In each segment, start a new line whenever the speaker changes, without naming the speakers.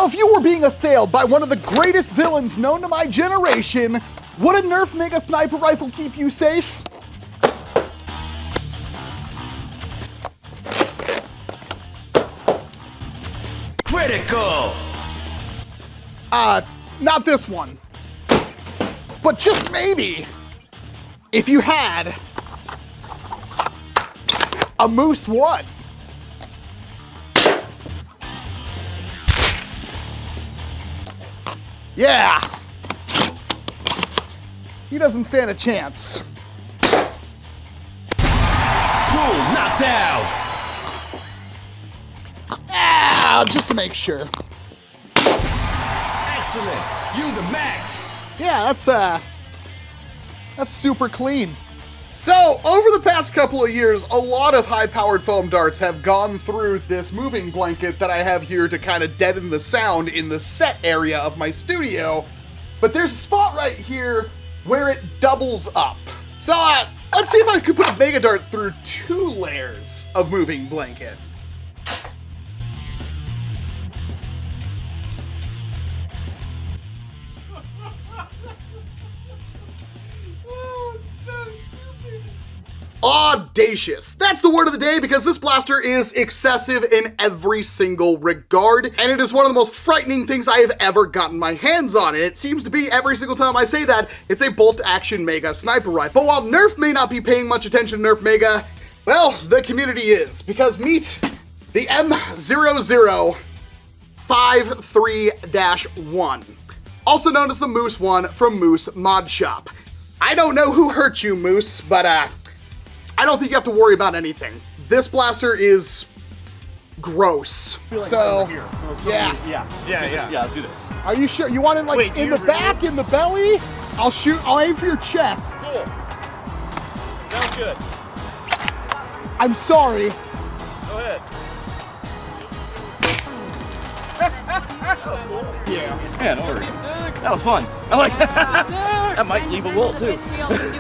if you were being assailed by one of the greatest villains known to my generation, would a NERF Mega Sniper rifle keep you safe?
Critical!
Not this one. But just maybe, if you had a Moose 1. Yeah. He doesn't stand a chance.
Cool, knocked out!
Just to make sure.
Excellent! You the max!
Yeah, that's super clean. So, over the past couple of years, a lot of high-powered foam darts have gone through this moving blanket that I have here to kind of deaden the sound in the set area of my studio. But there's a spot right here where it doubles up. So, let's see if I could put a Mega Dart through 2 layers of moving blanket. Audacious. That's the word of the day because this blaster is excessive in every single regard, and it is one of the most frightening things I have ever gotten my hands on, and it seems to be every single time I say that, it's a bolt-action Mega Sniper rifle. But while Nerf may not be paying much attention to Nerf Mega, well, the community is, because meet the M0053-1, also known as the Moose 1 from Moose Mod Shop. I don't know who hurt you, Moose, but I don't think you have to worry about anything. This blaster is gross. So, yeah.
Yeah, let's do this.
Are you sure? You want it like
Wait,
in the back, in the belly? I'll aim for your chest.
Cool. Sounds good.
I'm sorry.
Go ahead.
Yeah.
Yeah, no worries. That was fun. I like that. That might leave a wall too.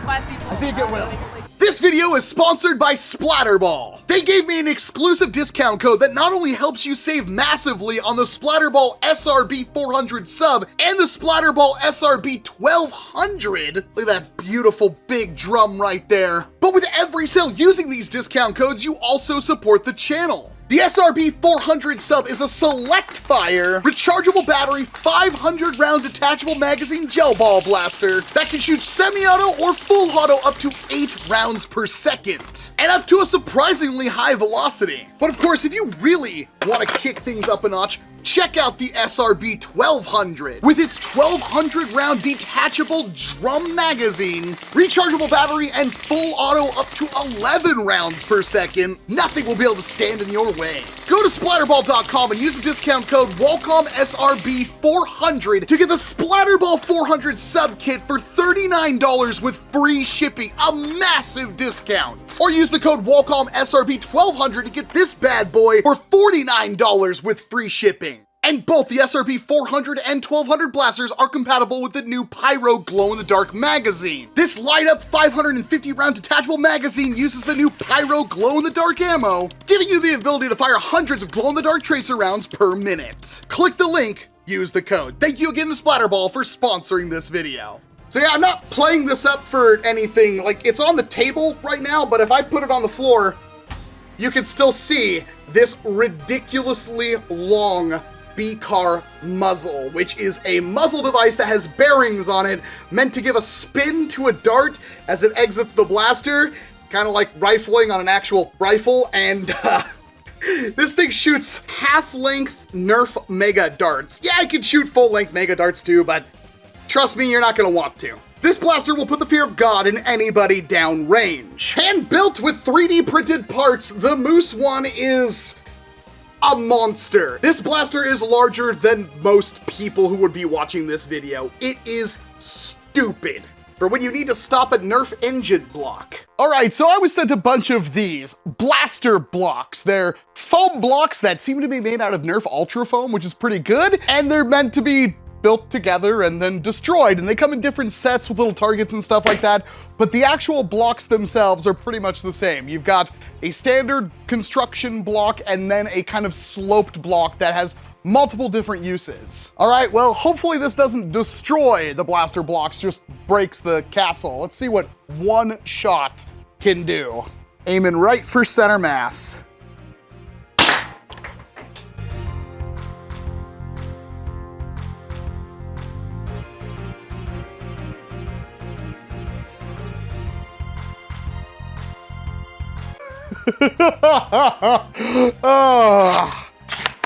I think it will. This video is sponsored by Splatterball. They gave me an exclusive discount code that not only helps you save massively on the Splatterball SRB 400 sub and the Splatterball SRB 1200, look at that beautiful big drum right there, but with every sale using these discount codes, you also support the channel. The SRB 400 sub is a select fire, rechargeable battery, 500 round detachable magazine gel ball blaster that can shoot semi-auto or full auto up to 8 rounds per second, and up to a surprisingly high velocity. But of course, if you really want to kick things up a notch, check out the SRB 1200. With its 1200 round detachable drum magazine, rechargeable battery, and full auto up to 11 rounds per second, nothing will be able to stand in your way. Go to splatterball.com and use the discount code Walcom SRB 400 to get the Splatterball 400 sub kit for $39 with free shipping, a massive discount. Or use the code Walcom SRB 1200 to get this bad boy for $49 with free shipping. And both the SRB 400 and 1200 blasters are compatible with the new Pyro glow-in-the-dark magazine. This light-up 550 round detachable magazine uses the new Pyro glow-in-the-dark ammo, giving you the ability to fire hundreds of glow-in-the-dark tracer rounds per minute. Click the link, use the code. Thank you again to Splatterball for sponsoring this video. So yeah, I'm not playing this up for anything, like it's on the table right now, but if I put it on the floor, you can still see this ridiculously long B-car muzzle, which is a muzzle device that has bearings on it meant to give a spin to a dart as it exits the blaster, kind of like rifling on an actual rifle, and this thing shoots half-length Nerf Mega Darts. Yeah, I can shoot full-length Mega Darts too, but trust me, you're not gonna want to. This blaster will put the fear of God in anybody downrange. Hand-built with 3D printed parts, the Moose 1 is a monster. This blaster is larger than most people who would be watching this video. It is stupid for when you need to stop a Nerf engine block. All right, so I was sent a bunch of these blaster blocks. They're foam blocks that seem to be made out of Nerf Ultra Foam, which is pretty good, and they're meant to be built together and then destroyed, and they come in different sets with little targets and stuff like that, but the actual blocks themselves are pretty much the same. You've got a standard construction block and then a kind of sloped block that has multiple different uses. All right, well, hopefully this doesn't destroy the blaster blocks, just breaks the castle. Let's see what one shot can do. Aiming right for center mass.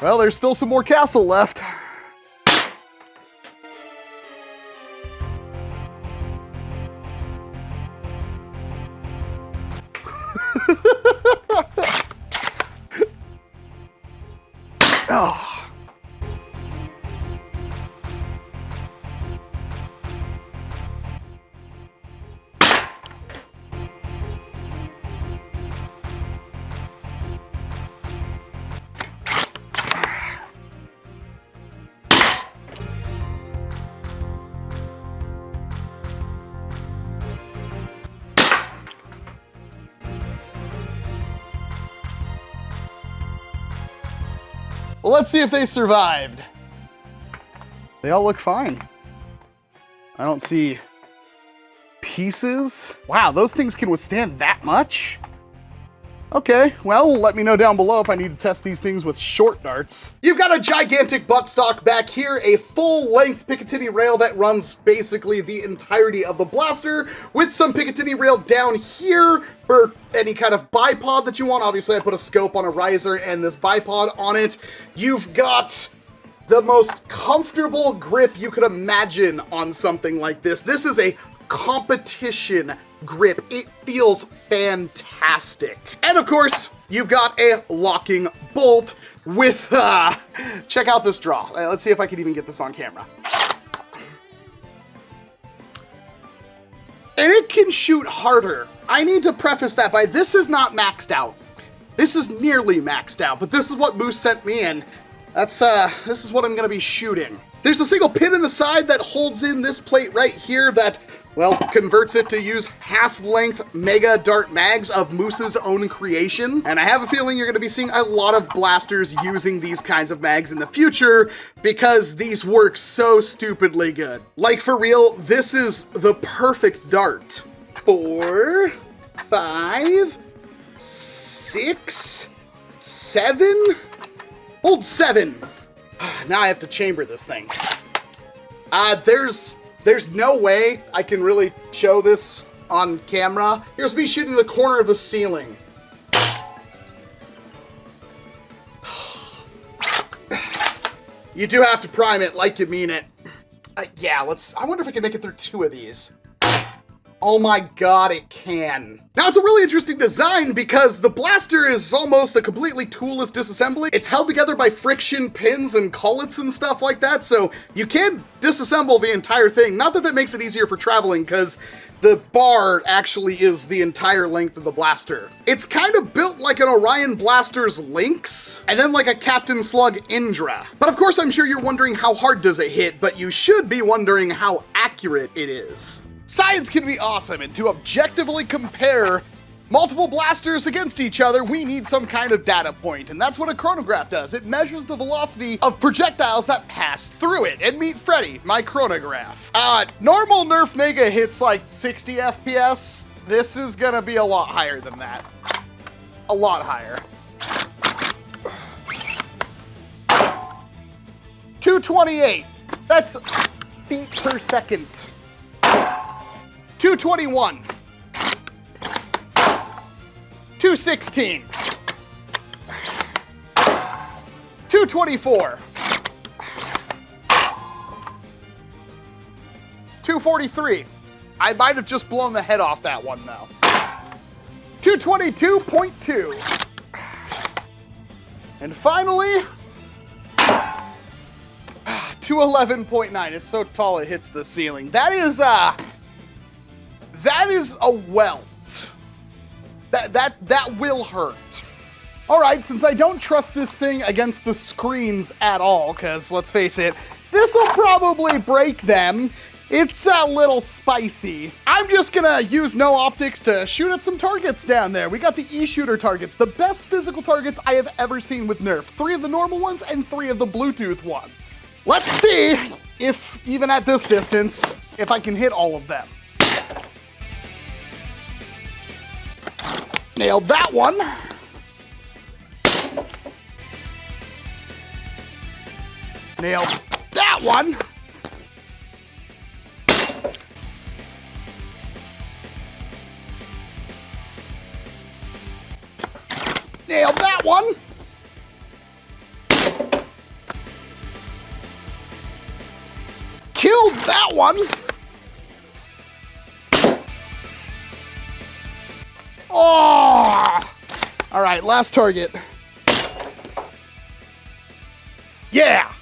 Well, there's still some more castle left. Oh. Well, let's see if they survived. They all look fine. I don't see pieces. Wow, those things can withstand that much? Okay, well, let me know down below if I need to test these things with short darts. You've got a gigantic buttstock back here, a full-length Picatinny rail that runs basically the entirety of the blaster, with some Picatinny rail down here for any kind of bipod that you want. Obviously, I put a scope on a riser and this bipod on it. You've got the most comfortable grip you could imagine on something like this. This is a competition grip. It feels fantastic. And of course, you've got a locking bolt with, check out this draw. Let's see if I can even get this on camera. And it can shoot harder. I need to preface that by this is not maxed out. This is nearly maxed out, but this is what Moose sent me in. This is what I'm gonna be shooting. There's a single pin in the side that holds in this plate right here that, well, converts it to use half-length mega dart mags of Moose's own creation. And I have a feeling you're gonna be seeing a lot of blasters using these kinds of mags in the future because these work so stupidly good. Like, for real, this is the perfect dart. 4, 5, 6, 7. Hold 7. Now I have to chamber this thing. There's no way I can really show this on camera. Here's me shooting the corner of the ceiling. You do have to prime it like you mean it. Yeah, I wonder if I can make it through 2 of these. Oh my god, it can. Now, it's a really interesting design because the blaster is almost a completely toolless disassembly. It's held together by friction pins and collets and stuff like that, so you can disassemble the entire thing. Not that that makes it easier for traveling, because the bar actually is the entire length of the blaster. It's kind of built like an Orion Blaster's Lynx, and then like a Captain Slug Indra. But of course, I'm sure you're wondering how hard does it hit, but you should be wondering how accurate it is. Science can be awesome, and to objectively compare multiple blasters against each other, we need some kind of data point, and that's what a chronograph does. It measures the velocity of projectiles that pass through it. And meet Freddy, my chronograph. Normal Nerf Mega hits like 60 FPS. This is gonna be a lot higher than that. A lot higher. 228. That's feet per second. 221. 216. 224. 243. I might have just blown the head off that one though. 222.2. And finally, 211.9. It's so tall it hits the ceiling. That is a welt. That will hurt. All right, since I don't trust this thing against the screens at all, because let's face it, this will probably break them. It's a little spicy. I'm just gonna use no optics to shoot at some targets down there. We got the E-shooter targets, the best physical targets I have ever seen with Nerf. 3 of the normal ones and 3 of the Bluetooth ones. Let's see if, even at this distance, if I can hit all of them. Nailed that one. Nailed that one. Nailed that one. Killed that one. Oh! All right, last target. Yeah!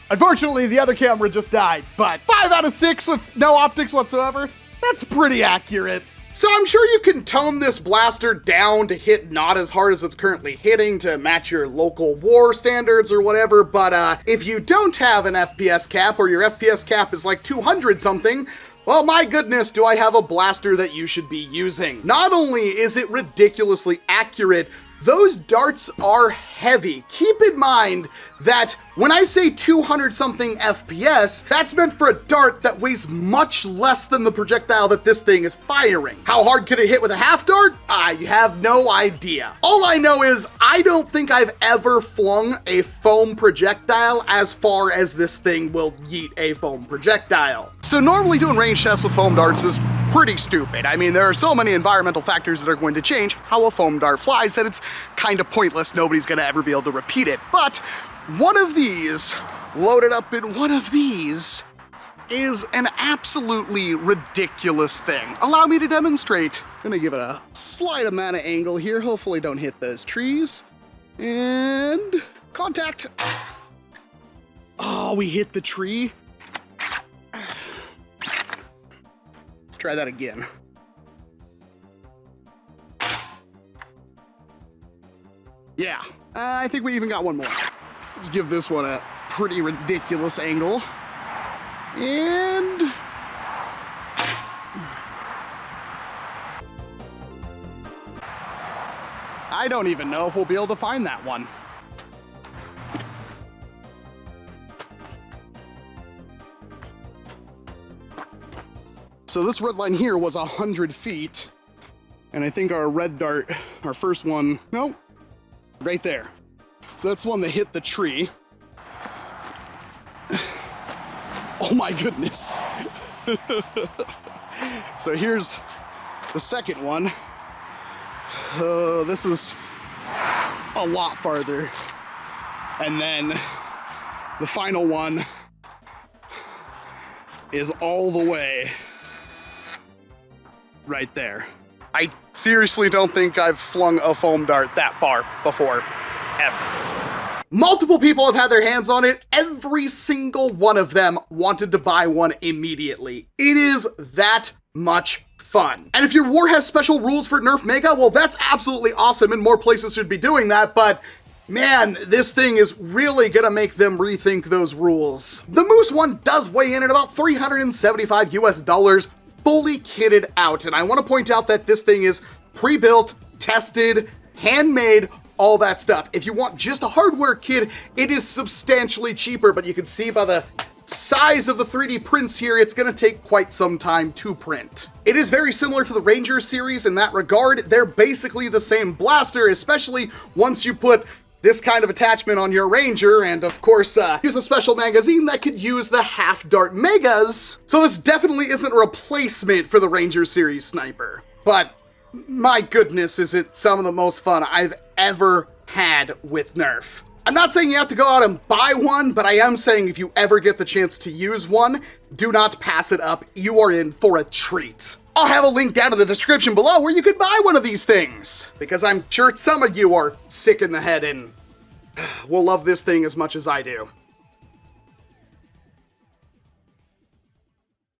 Unfortunately, the other camera just died, but 5 out of 6 with no optics whatsoever, that's pretty accurate. So I'm sure you can tone this blaster down to hit not as hard as it's currently hitting to match your local war standards or whatever, but if you don't have an FPS cap or your FPS cap is like 200 something, well, my goodness, do I have a blaster that you should be using. Not only is it ridiculously accurate, those darts are heavy. Keep in mind that when I say 200 something FPS, that's meant for a dart that weighs much less than the projectile that this thing is firing. How hard could it hit with a half dart? I have no idea. All I know is I don't think I've ever flung a foam projectile as far as this thing will yeet a foam projectile. So normally doing range tests with foam darts is pretty stupid. I mean, there are so many environmental factors that are going to change how a foam dart flies that it's kind of pointless. Nobody's gonna ever be able to repeat it. But one of these, loaded up in one of these, is an absolutely ridiculous thing. Allow me to demonstrate. Gonna give it a slight amount of angle here. Hopefully don't hit those trees. And contact. Oh, we hit the tree. Let's try that again. Yeah, I think we even got one more. Let's give this one a pretty ridiculous angle. And I don't even know if we'll be able to find that one. So this red line here was 100 feet. And I think our red dart, our first one, no, right there. So that's one that hit the tree. Oh my goodness. So here's the second one. This is a lot farther. And then the final one is all the way right there. I seriously don't think I've flung a foam dart that far before, ever. Multiple people have had their hands on it. Every single one of them wanted to buy one immediately. It is that much fun. And if your war has special rules for NERF Mega, well, that's absolutely awesome, and more places should be doing that, but man, this thing is really gonna make them rethink those rules. The Moose one does weigh in at about $375 US, fully kitted out, and I want to point out that this thing is pre-built, tested, handmade, all that stuff. If you want just a hardware kit, it is substantially cheaper, but you can see by the size of the 3D prints here, it's gonna take quite some time to print. It is very similar to the Ranger series in that regard. They're basically the same blaster, especially once you put this kind of attachment on your Ranger, and of course, use a special magazine that could use the half dart megas. So this definitely isn't a replacement for the Ranger series sniper. But my goodness, is it some of the most fun I've ever had with Nerf. I'm not saying you have to go out and buy one, but I am saying if you ever get the chance to use one, do not pass it up. You are in for a treat. I'll have a link down in the description below where you could buy one of these things, because I'm sure some of you are sick in the head and will love this thing as much as I do.